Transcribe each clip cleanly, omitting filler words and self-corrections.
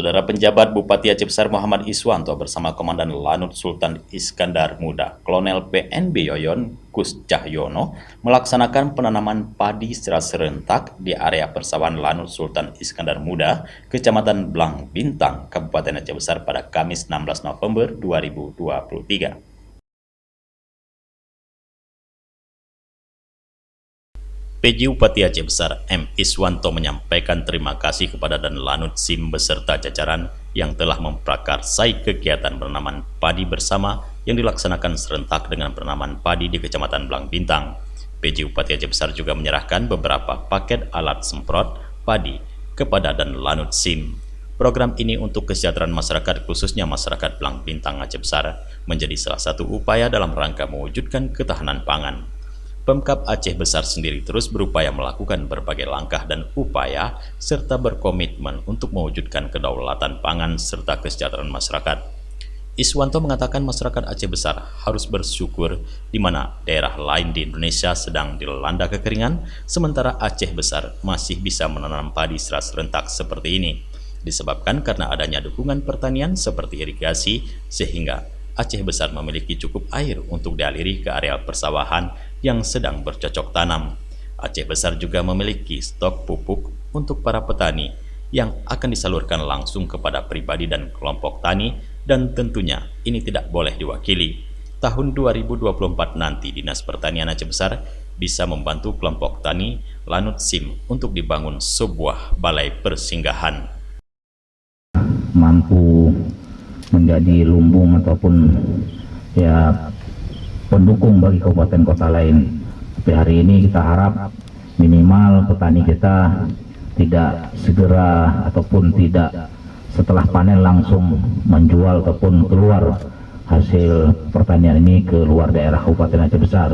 Saudara penjabat Bupati Aceh Besar Muhammad Iswanto bersama Komandan Lanut Sultan Iskandar Muda, Kolonel PNB Yoyon Kus Cahyono melaksanakan penanaman padi secara serentak di area persawahan Lanut Sultan Iskandar Muda, Kecamatan Blang Bintang, Kabupaten Aceh Besar pada Kamis 16 November 2023. PJ Bupati Aceh Besar M. Iswanto menyampaikan terima kasih kepada dan Lanut SIM beserta jajaran yang telah memprakarsai kegiatan penanaman padi bersama yang dilaksanakan serentak dengan penanaman padi di Kecamatan Blang Bintang. PJ Bupati Aceh Besar juga menyerahkan beberapa paket alat semprot padi kepada dan Lanut SIM. Program ini untuk kesejahteraan masyarakat khususnya masyarakat Blang Bintang Aceh Besar menjadi salah satu upaya dalam rangka mewujudkan ketahanan pangan. Pemkab Aceh Besar sendiri terus berupaya melakukan berbagai langkah dan upaya serta berkomitmen untuk mewujudkan kedaulatan pangan serta kesejahteraan masyarakat. Iswanto mengatakan masyarakat Aceh Besar harus bersyukur di mana daerah lain di Indonesia sedang dilanda kekeringan, sementara Aceh Besar masih bisa menanam padi secara serentak seperti ini, disebabkan karena adanya dukungan pertanian seperti irigasi sehingga Aceh Besar memiliki cukup air untuk dialiri ke areal persawahan yang sedang bercocok tanam. Aceh Besar juga memiliki stok pupuk untuk para petani yang akan disalurkan langsung kepada pribadi dan kelompok tani, dan tentunya ini tidak boleh diwakili. Tahun 2024 nanti Dinas Pertanian Aceh Besar bisa membantu kelompok tani Lanut SIM untuk dibangun sebuah balai persinggahan. Mampu menjadi lumbung ataupun ya pendukung bagi kabupaten kota lain. Tapi hari ini kita harap minimal petani kita tidak segera ataupun tidak setelah panen langsung menjual ataupun keluar hasil pertanian ini ke luar daerah Kabupaten Aceh Besar,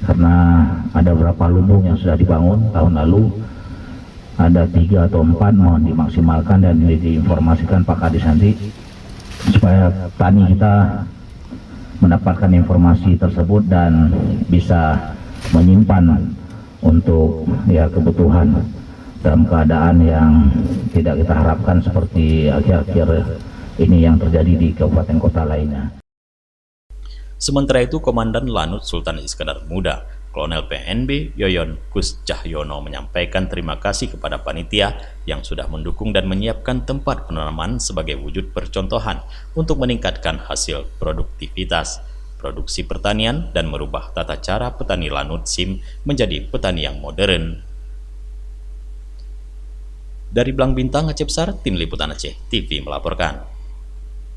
karena ada beberapa lumbung yang sudah dibangun tahun lalu, ada 3 atau 4, mohon dimaksimalkan dan diinformasikan Pak Kadis nanti supaya tani kita mendapatkan informasi tersebut dan bisa menyimpan untuk ya kebutuhan dalam keadaan yang tidak kita harapkan seperti akhir-akhir ini yang terjadi di kabupaten kota lainnya. Sementara itu, Komandan Lanut Sultan Iskandar Muda, Kolonel PNB Yoyon Kus Cahyono menyampaikan terima kasih kepada panitia yang sudah mendukung dan menyiapkan tempat penanaman sebagai wujud percontohan untuk meningkatkan hasil produktivitas, produksi pertanian, dan merubah tata cara petani Lanut SIM menjadi petani yang modern. Dari Blang Bintang, Aceh Besar, Tim Liputan Aceh TV melaporkan.